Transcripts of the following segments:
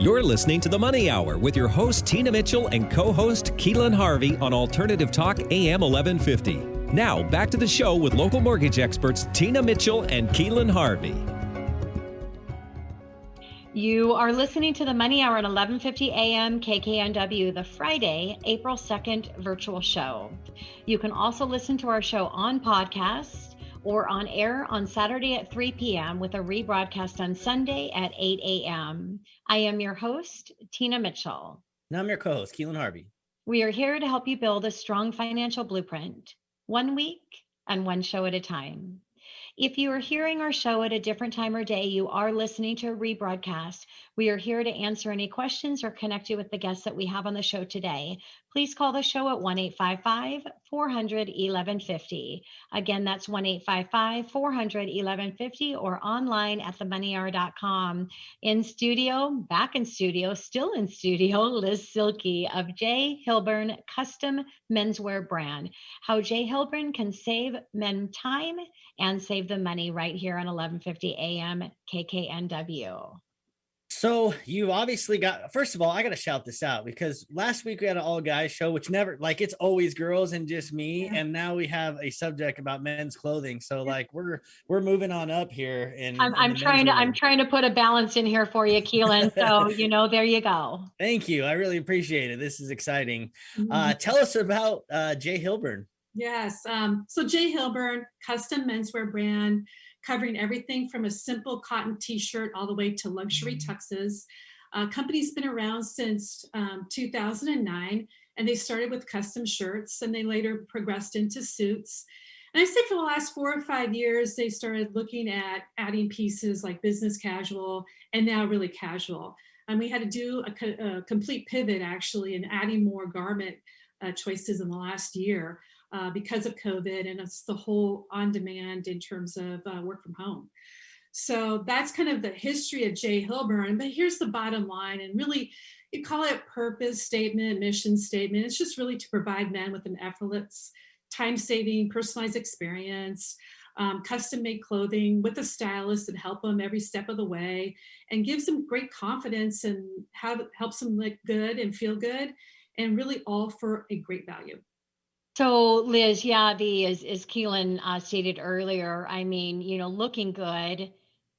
You're listening to The Money Hour with your host, Tina Mitchell, and co-host, Keelan Harvey on Alternative Talk AM 1150. Now, back to the show with local mortgage experts, Tina Mitchell and Keelan Harvey. You are listening to The Money Hour at 1150 AM KKNW, the Friday, April 2nd virtual show. You can also listen to our show on podcast or on air on Saturday at 3 p.m. with a rebroadcast on Sunday at 8 a.m. I am your host, Tina Mitchell. And I'm your co-host, Keelan Harvey. We are here to help you build a strong financial blueprint, 1 week and one show at a time. If you are hearing our show at a different time or day, you are listening to a rebroadcast. We are here to answer any questions or connect you with the guests that we have on the show today. Please call the show at 1-855-400-1150. Again, that's 1-855-400-1150 or online at themoneyhour.com. In studio, back in studio, still in studio, Liz Silke of J.Hilburn Custom Menswear brand. How J.Hilburn can save men time and save the money right here on 1150 AM KKNW. So you obviously got, first of all, I got to shout this out because last week we had an all guys show, which never, like, it's always girls and just me. Yeah. And now we have a subject about men's clothing. So like we're moving on up here. And I'm trying to put a balance in here for you, Keelan. So, there you go. Thank you. I really appreciate it. This is exciting. Tell us about J.Hilburn. Yes. So J.Hilburn, custom menswear brand, covering everything from a simple cotton t-shirt all the way to luxury tuxes. Company's been around since 2009, and they started with custom shirts, and they later progressed into suits. And I say for the last 4 or 5 years, they started looking at adding pieces like business casual and now really casual. And we had to do a complete pivot, actually, in adding more garment choices in the last year. Because of COVID, and it's the whole on-demand in terms of work from home. So that's kind of the history of J.Hilburn. But here's the bottom line, and really, you call it purpose statement, mission statement. It's just really to provide men with an effortless, time-saving, personalized experience, custom-made clothing with a stylist that help them every step of the way, and gives them great confidence and helps them look good and feel good, and really all for a great value. So Liz, as Keelan stated earlier, I mean, looking good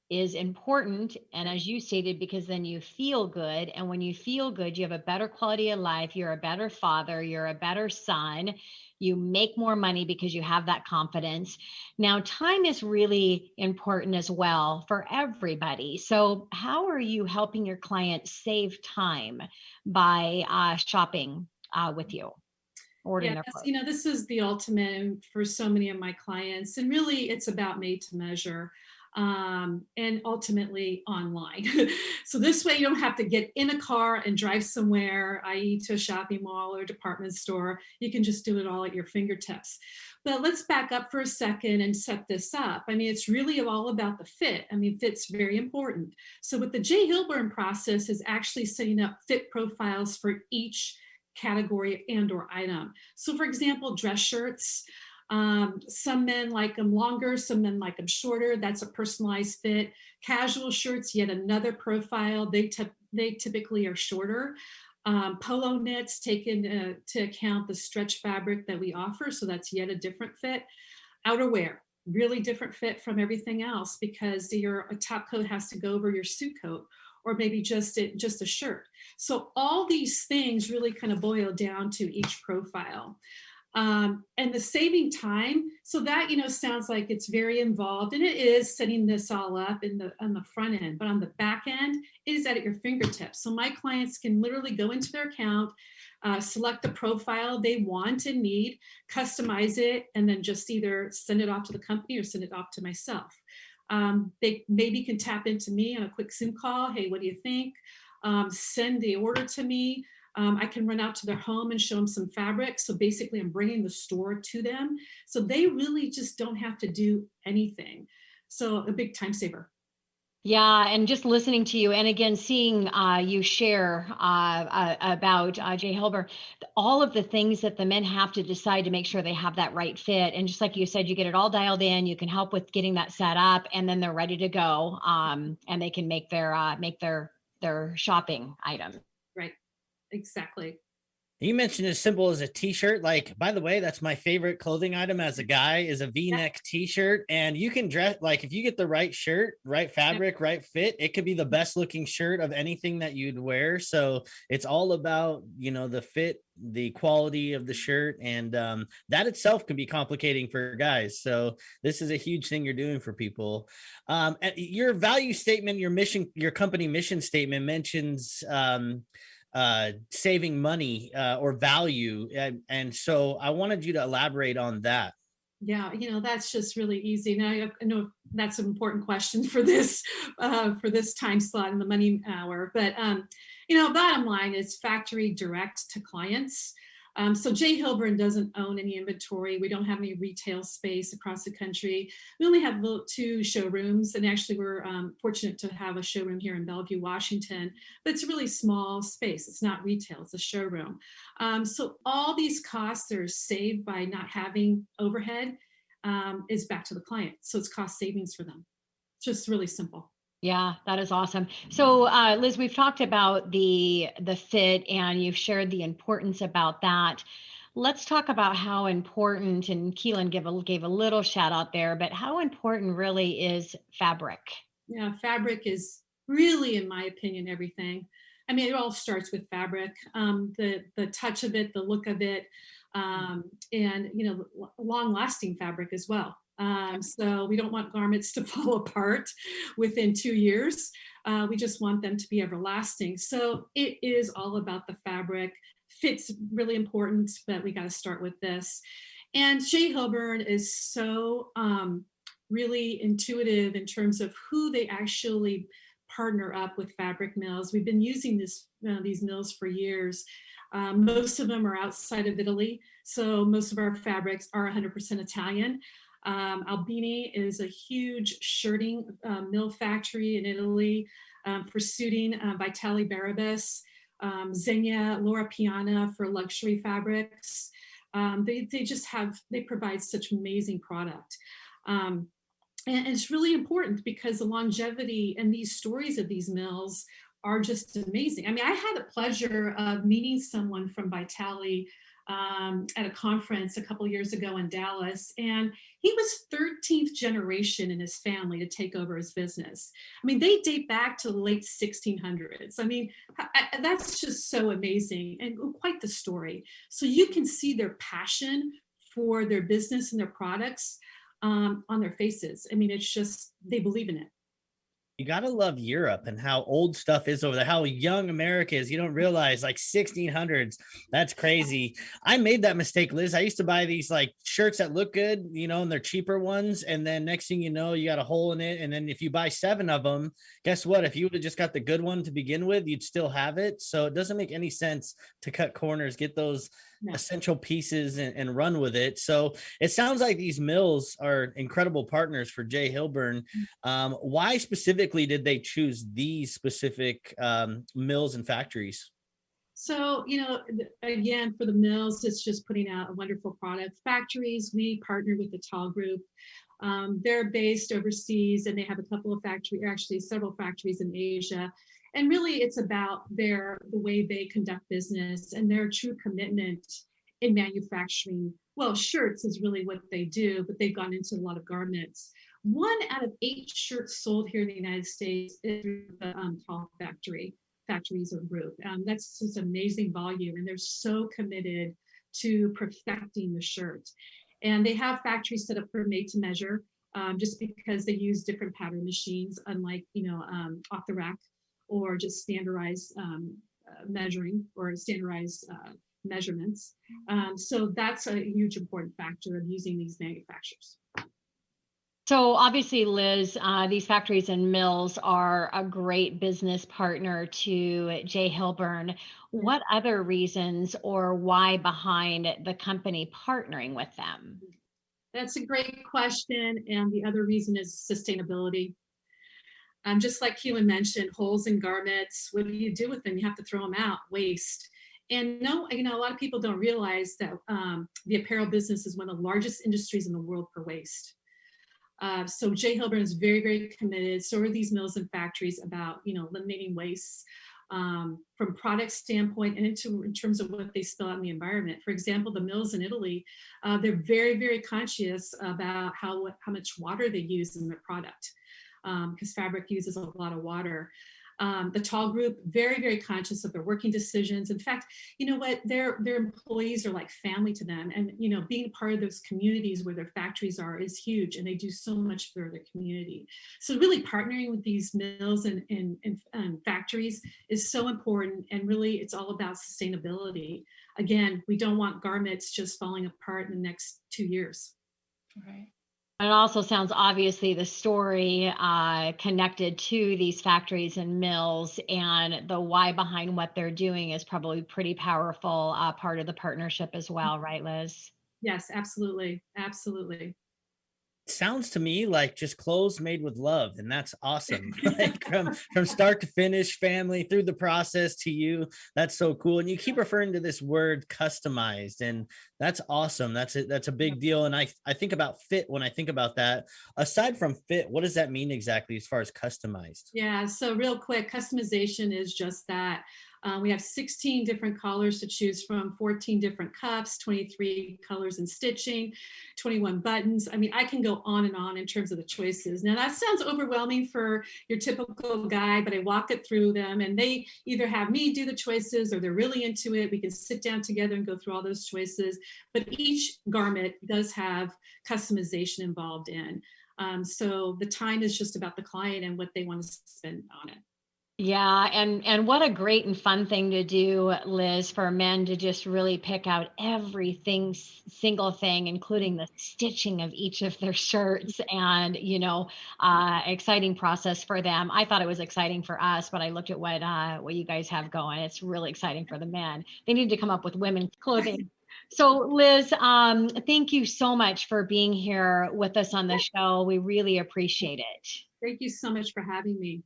is important. And as you stated, because then you feel good. And when you feel good, you have a better quality of life. You're a better father. You're a better son. You make more money because you have that confidence. Now, time is really important as well for everybody. So how are you helping your clients save time by shopping with you? Yeah, this is the ultimate for so many of my clients, and really it's about made to measure and ultimately online. So this way you don't have to get in a car and drive somewhere, i.e. to a shopping mall or department store. You can just do it all at your fingertips. But let's back up for a second and set this up. I mean, it's really all about the fit. I mean, fit's very important. So what the J.Hilburn process is actually setting up fit profiles for each category and or item. So for example, dress shirts, some men like them longer, some men like them shorter. That's a personalized fit. Casual shirts, yet another profile. They typically are shorter. Polo knits take into account the stretch fabric that we offer. So that's yet a different fit. Outerwear, really different fit from everything else because a top coat has to go over your suit coat, or maybe just a shirt. So all these things really kind of boil down to each profile. And the saving time, so that, sounds like it's very involved, and it is setting this all up on the front end, but on the back end, it is at your fingertips. So my clients can literally go into their account, select the profile they want and need, customize it, and then just either send it off to the company or send it off to myself. They maybe can tap into me on a quick Zoom call. Hey, what do you think? Send the order to me. I can run out to their home and show them some fabric. So basically I'm bringing the store to them. So they really just don't have to do anything. So a big time saver. Yeah, and just listening to you, and again, seeing you share about J.Hilburn, all of the things that the men have to decide to make sure they have that right fit. And just like you said, you get it all dialed in, you can help with getting that set up, and then they're ready to go, and they can make their their shopping item. Right. Exactly. You mentioned as simple as a t-shirt. Like, by the way, that's my favorite clothing item as a guy is a V-neck t-shirt. And you can dress, like, if you get the right shirt, right fabric, right fit, it could be the best looking shirt of anything that you'd wear. So it's all about, the fit, the quality of the shirt. And that itself can be complicating for guys. So this is a huge thing you're doing for people. Your value statement, your mission, your company mission statement mentions saving money or value. And so I wanted you to elaborate on that. Yeah, that's just really easy. Now, I know that's an important question for this time slot in the money hour. But bottom line is factory direct to clients. So J.Hilburn doesn't own any inventory. We don't have any retail space across the country. We only have 2 showrooms, and actually we're fortunate to have a showroom here in Bellevue, Washington, but it's a really small space. It's not retail, it's a showroom. So all these costs are saved by not having overhead is back to the client. So it's cost savings for them. It's just really simple. Yeah, that is awesome. So, Liz, we've talked about the fit, and you've shared the importance about that. Let's talk about how important, and Keelan gave a little shout out there, but how important really is fabric? Yeah, fabric is really, in my opinion, everything. I mean, it all starts with fabric, the touch of it, the look of it, and long lasting fabric as well. So we don't want garments to fall apart within 2 years. We just want them to be everlasting. So it is all about the fabric. Fit's really important, but we got to start with this. And J.Hilburn is so really intuitive in terms of who they actually partner up with fabric mills. We've been using these mills for years. Most of them are outside of Italy. So most of our fabrics are 100% Italian. Albini is a huge shirting mill factory in Italy for suiting, Vitale Barabas, Zegna, Laura Piana for luxury fabrics. They provide such amazing product. And it's really important because the longevity and these stories of these mills are just amazing. I mean, I had the pleasure of meeting someone from Vitale at a conference a couple of years ago in Dallas, and he was 13th generation in his family to take over his business. I mean, they date back to the late 1600s. I mean, that's just so amazing and quite the story. So you can see their passion for their business and their products on their faces. I mean, it's just, they believe in it. You got to love Europe and how old stuff is over there, how young America is. You don't realize, like, 1600s. That's crazy. I made that mistake, Liz. I used to buy these like shirts that look good, and they're cheaper ones. And then next thing you know, you got a hole in it. And then if you buy 7 of them, guess what? If you would have just got the good one to begin with, you'd still have it. So it doesn't make any sense to cut corners, get those essential pieces and run with it. So it sounds like these mills are incredible partners for J.Hilburn. Why specifically did they choose these specific mills and factories? So, again, for the mills, it's just putting out a wonderful product. Factories, we partner with the Tall Group. They're based overseas, and they have several factories in Asia. And really, it's about the way they conduct business and their true commitment in manufacturing. Well, shirts is really what they do, but they've gone into a lot of garments. 1 out of 8 shirts sold here in the United States is through the Tall factories or group. That's just amazing volume, and they're so committed to perfecting the shirt. And they have factories set up for made to measure, just because they use different pattern machines, unlike off the rack or just standardized measuring or standardized measurements. So that's a huge important factor of using these manufacturers. So obviously, Liz, these factories and mills are a great business partner to J.Hilburn. What other reasons or why behind the company partnering with them? That's a great question. And the other reason is sustainability. Just like Keelan mentioned, holes in garments, what do you do with them? You have to throw them out, waste. And a lot of people don't realize that the apparel business is one of the largest industries in the world for waste. So J.Hilburn is very, very committed. So are these mills and factories about, eliminating waste from product standpoint and in terms of what they spill out in the environment. For example, the mills in Italy, they're very, very conscious about how much water they use in their product, because fabric uses a lot of water. The Tall Group, very, very conscious of their working decisions. In fact, you know what, their employees are like family to them. And, being part of those communities where their factories are is huge, and they do so much for their community. So really partnering with these mills and factories is so important. And really, it's all about sustainability. Again, we don't want garments just falling apart in the next 2 years. Right. It also sounds obviously the story connected to these factories and mills, and the why behind what they're doing is probably pretty powerful part of the partnership as well, right, Liz? Yes, absolutely. Absolutely. Sounds to me like just clothes made with love, and that's awesome. Like from start to finish, family through the process to you. That's so cool. And you keep referring to this word customized, and that's awesome. That's a big deal. And I think about fit when I think about that. Aside from fit, what does that mean exactly as far as customized? Yeah, so real quick, customization is just that. We have 16 different collars to choose from, 14 different cuffs, 23 colors and stitching, 21 buttons. I mean, I can go on and on in terms of the choices. Now that sounds overwhelming for your typical guy, but I walk it through them, and they either have me do the choices or they're really into it. We can sit down together and go through all those choices. But each garment does have customization involved in. So the time is just about the client and what they want to spend on it. Yeah, and what a great and fun thing to do, Liz, for men to just really pick out everything, single thing, including the stitching of each of their shirts, and exciting process for them. I thought it was exciting for us, but I looked at what you guys have going. It's really exciting for the men. They need to come up with women's clothing. So Liz, thank you so much for being here with us on the show. We really appreciate it. Thank you so much for having me.